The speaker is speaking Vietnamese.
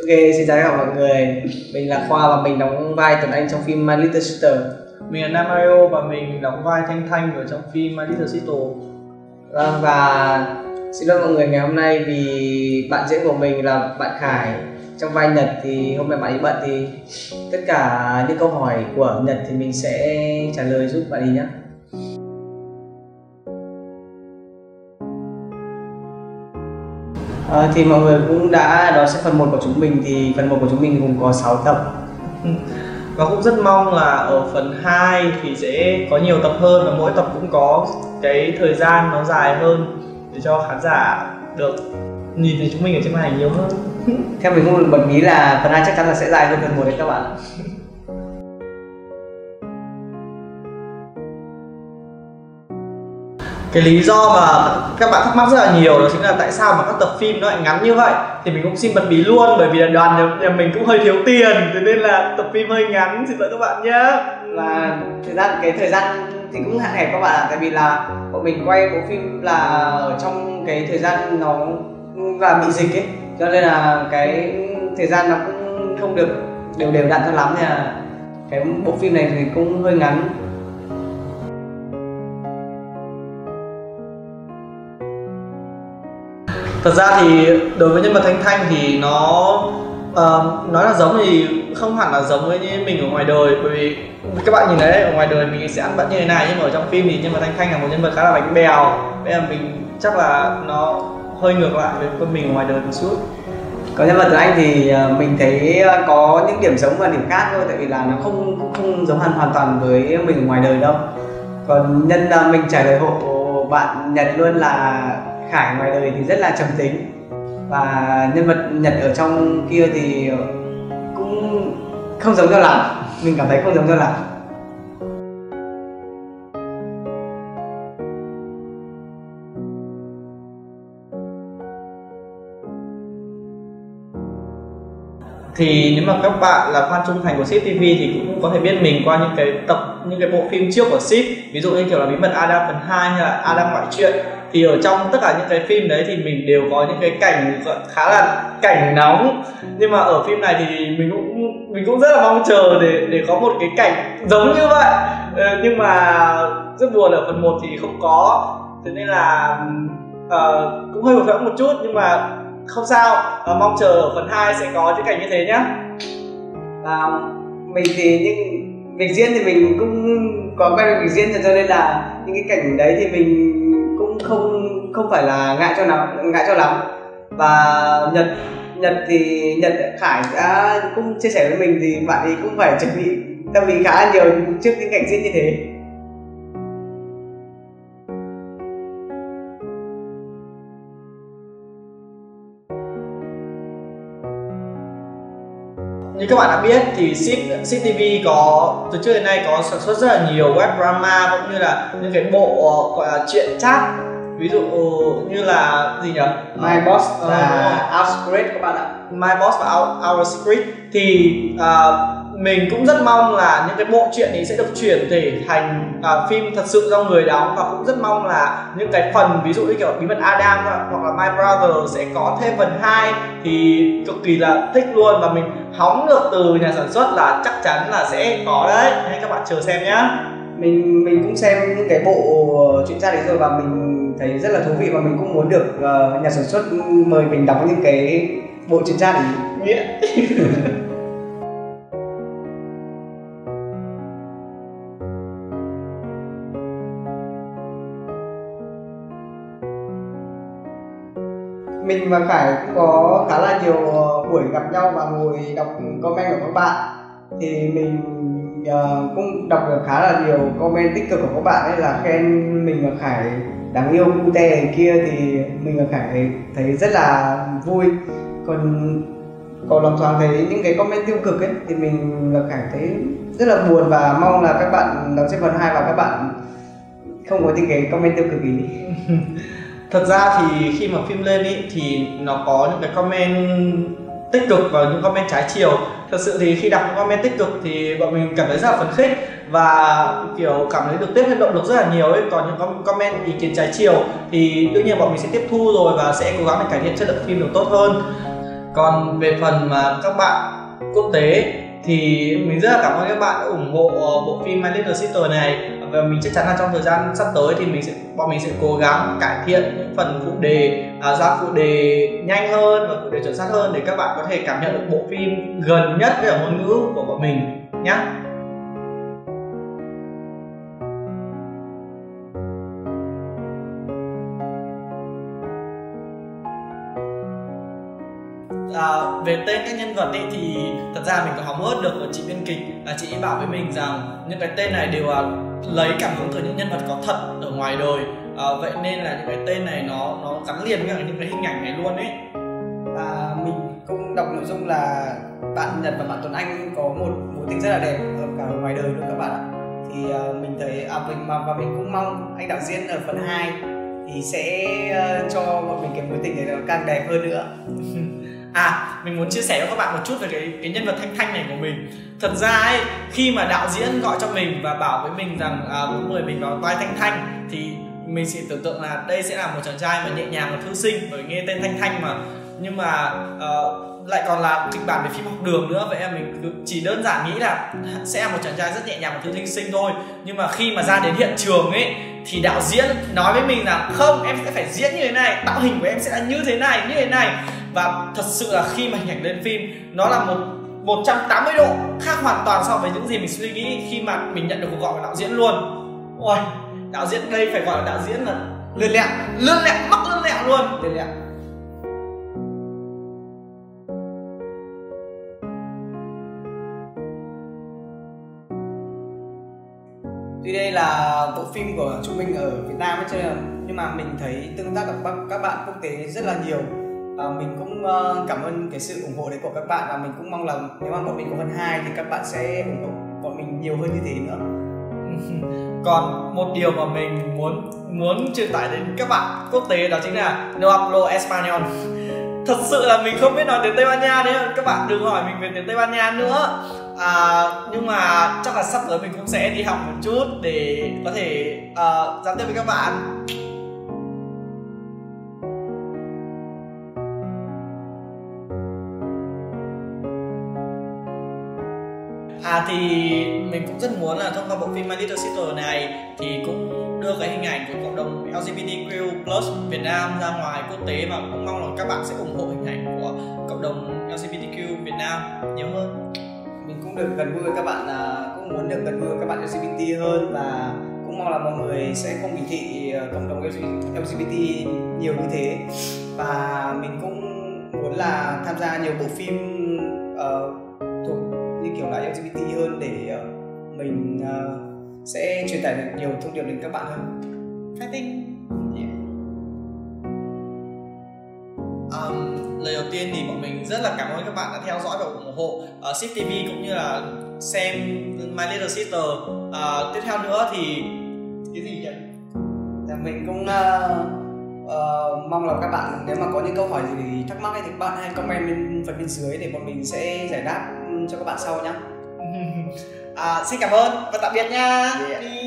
Ok, xin chào tất cả mọi người. Mình là Khoa và mình đóng vai Tuấn Anh trong phim My Little Sister. Mình là Nam Mario và mình đóng vai Thanh Thanh ở trong phim My Little Sister. Và xin lỗi mọi người ngày hôm nay vì bạn diễn của mình là bạn Khải trong vai Nhật thì hôm nay bạn ấy bận thì tất cả những câu hỏi của Nhật thì mình sẽ trả lời giúp bạn ấy nhé. Thì mọi người cũng đã đón xem phần 1 của chúng mình, thì phần 1 của chúng mình gồm có 6 tập. Và cũng rất mong là ở phần 2 thì sẽ có nhiều tập hơn và mỗi tập cũng có cái thời gian nó dài hơn để cho khán giả được nhìn thấy chúng mình ở trên màn ảnh nhiều hơn. Theo mình cũng bật mí là phần 2 chắc chắn là sẽ dài hơn phần 1 đấy các bạn. Cái lý do mà các bạn thắc mắc rất là nhiều đó chính là tại sao mà các tập phim nó lại ngắn như vậy. Thì mình cũng xin bật mí luôn, bởi vì là đoàn nhà mình cũng hơi thiếu tiền, thế nên là tập phim hơi ngắn, xin lỗi các bạn nhé. Và thời gian thì cũng hạn hẹp các bạn ạ, tại vì là bọn mình quay bộ phim là ở trong cái thời gian nó là bị dịch ấy, cho nên là cái thời gian nó cũng không được đều đặn cho lắm, nên là cái bộ phim này thì cũng hơi ngắn. Thật ra thì đối với nhân vật Thanh Thanh thì nó nói là giống thì không hẳn là giống với như mình ở ngoài đời, bởi vì các bạn nhìn thấy ở ngoài đời mình sẽ ăn bận như thế này, nhưng mà ở trong phim thì nhân vật Thanh Thanh là một nhân vật khá là bánh bèo, nên là mình chắc là nó hơi ngược lại với con mình ở ngoài đời một chút. Còn nhân vật Tuấn Anh thì mình thấy có những điểm giống và điểm khác thôi, tại vì là nó không giống hoàn toàn với mình ở ngoài đời đâu. Còn mình trả lời hộ bạn Nhật luôn là Khải ngoài đời thì rất là trầm tính, và nhân vật Nhật ở trong kia thì cũng không giống cho lắm, mình cảm thấy không giống cho lắm. Thì nếu mà các bạn là fan trung thành của Ship TV thì cũng có thể biết mình qua những cái bộ phim trước của Ship, ví dụ như kiểu là Bí mật Adam phần 2 hay là Adam ngoại truyện. Thì ở trong tất cả những cái phim đấy thì mình đều có những cái cảnh khá là cảnh nóng, nhưng mà ở phim này thì mình cũng rất là mong chờ để có một cái cảnh giống như vậy, nhưng mà rất buồn ở phần 1 thì không có, thế nên là cũng hơi hụt hẫng một chút, nhưng mà không sao, mong chờ ở phần 2 sẽ có những cảnh như thế nhé. Mình thì việc diễn thì mình cũng có quen việc diễn, cho nên là những cái cảnh đấy thì mình cũng không phải là ngại cho lắm. Và Nhật Khải đã cũng chia sẻ với mình thì bạn ấy cũng phải chuẩn bị tâm lý khá là nhiều trước những cảnh diễn như thế. Như các bạn đã biết thì Ship TV từ trước đến nay có sản xuất rất là nhiều web drama cũng như là những cái bộ gọi là truyện chat, ví dụ như là gì nhỉ? My Boss và Our Secret các bạn ạ. My Boss và Our Secret thì mình cũng rất mong là những cái bộ truyện này sẽ được chuyển thể thành phim thật sự do người đóng, và cũng rất mong là những cái phần ví dụ như kiểu Bí mật Adam hoặc là My Brother sẽ có thêm phần 2 thì cực kỳ là thích luôn, và mình hóng được từ nhà sản xuất là chắc chắn là sẽ có đấy, hay các bạn chờ xem nhá. Mình cũng xem những cái bộ truyện ra đấy rồi và mình thấy rất là thú vị, và mình cũng muốn được nhà sản xuất mời mình đóng những cái bộ truyện ra đấy. Mình và Khải cũng có khá là nhiều buổi gặp nhau và ngồi đọc comment của các bạn, thì mình cũng đọc được khá là nhiều comment tích cực của các bạn ấy, là khen mình và Khải đáng yêu cute này kia, thì mình và Khải thấy rất là vui. Còn lòng thoáng thấy những cái comment tiêu cực ấy thì mình và Khải thấy rất là buồn, và mong là các bạn đón xem phần 2 và các bạn không có những cái comment tiêu cực ý. Thật ra thì khi mà phim lên ý, thì nó có những cái comment tích cực và những comment trái chiều. Thật sự thì khi đọc những comment tích cực thì bọn mình cảm thấy rất là phấn khích và kiểu cảm thấy được tiếp thêm động lực rất là nhiều ấy. Còn những comment ý kiến trái chiều thì đương nhiên bọn mình sẽ tiếp thu rồi và sẽ cố gắng để cải thiện chất lượng phim được tốt hơn. Còn về phần mà các bạn quốc tế thì mình rất là cảm ơn các bạn đã ủng hộ bộ phim My Little Sister này, và mình chắc chắn là trong thời gian sắp tới thì bọn mình sẽ cố gắng cải thiện những phần phụ đề, ra phụ đề nhanh hơn và phụ đề chuẩn xác hơn để các bạn có thể cảm nhận được bộ phim gần nhất với ngôn ngữ của bọn mình nhé. Về tên các nhân vật thì thật ra mình có hóng hớt được chị biên kịch, chị ấy bảo với mình rằng những cái tên này đều lấy cảm hứng từ những nhân vật có thật ở ngoài đời, vậy nên là những cái tên này nó gắn liền với những cái hình ảnh này luôn ấy. Và mình cũng đọc nội dung là bạn Nhật và bạn Tuấn Anh có một mối tình rất là đẹp ở cả ngoài đời luôn các bạn ạ. Thì mình thấy mình cũng mong anh đạo diễn ở phần 2 thì sẽ cho bọn mình cái mối tình này nó càng đẹp hơn nữa. Mình muốn chia sẻ với các bạn một chút về cái nhân vật Thanh Thanh này của mình. Thật ra ấy, khi mà đạo diễn gọi cho mình và bảo với mình rằng muốn mời mình vào vai Thanh Thanh thì mình chỉ tưởng tượng là đây sẽ là một chàng trai mà nhẹ nhàng và thư sinh, bởi nghe tên Thanh Thanh mà. Nhưng mà lại còn là kịch bản về phim học đường nữa, vậy là mình chỉ đơn giản nghĩ là sẽ là một chàng trai rất nhẹ nhàng và thư sinh thôi. Nhưng mà khi mà ra đến hiện trường ấy thì đạo diễn nói với mình là không, em sẽ phải diễn như thế này, tạo hình của em sẽ là như thế này. Và thật sự là khi mà hình ảnh lên phim nó là 180 độ khác hoàn toàn so với những gì mình suy nghĩ khi mà mình nhận được cuộc gọi của đạo diễn luôn. Ôi, đạo diễn đây phải gọi là đạo diễn là lươn lẹo, mắc lươn lẹo luôn. Lươn lẹo. Tuy đây là bộ phim của chúng mình ở Việt Nam ấy, nhưng mà mình thấy tương tác của các bạn quốc tế rất là nhiều. Mình cũng cảm ơn cái sự ủng hộ đấy của các bạn, và mình cũng mong là nếu mà bọn mình có phần 2 thì các bạn sẽ ủng hộ bọn mình nhiều hơn như thế nữa. Còn một điều mà mình muốn truyền tải đến các bạn quốc tế đó chính là no hablo español. Thật sự là mình không biết nói tiếng Tây Ban Nha đấy, các bạn đừng hỏi mình về tiếng Tây Ban Nha nữa. Nhưng mà chắc là sắp tới mình cũng sẽ đi học một chút để có thể giao tiếp với các bạn. Thì mình cũng rất muốn là thông qua bộ phim My Little Sister này thì cũng đưa cái hình ảnh của cộng đồng LGBTQ+ Việt Nam ra ngoài quốc tế, và cũng mong là các bạn sẽ ủng hộ hình ảnh của cộng đồng LGBTQ Việt Nam nhiều hơn. Mình cũng được gần gũi với các bạn, cũng muốn được gần gũi với các bạn LGBT hơn, và cũng mong là mọi người sẽ không kỳ thị cộng đồng LGBT nhiều như thế. Và mình cũng muốn là tham gia nhiều bộ phim thuộc như kiểu là LGBT hơn để mình sẽ truyền tải được nhiều thông điệp đến các bạn hơn. Fighting. Lời đầu tiên thì bọn mình rất là cảm ơn các bạn đã theo dõi và ủng hộ Ship TV cũng như là xem My Little Sister. Tiếp theo nữa thì cái gì vậy? Mình cũng mong là các bạn nếu mà có những câu hỏi gì thắc mắc thì các bạn hãy comment bên dưới để bọn mình sẽ giải đáp cho các bạn sau nhé. Xin cảm ơn và tạm biệt nha. Yeah.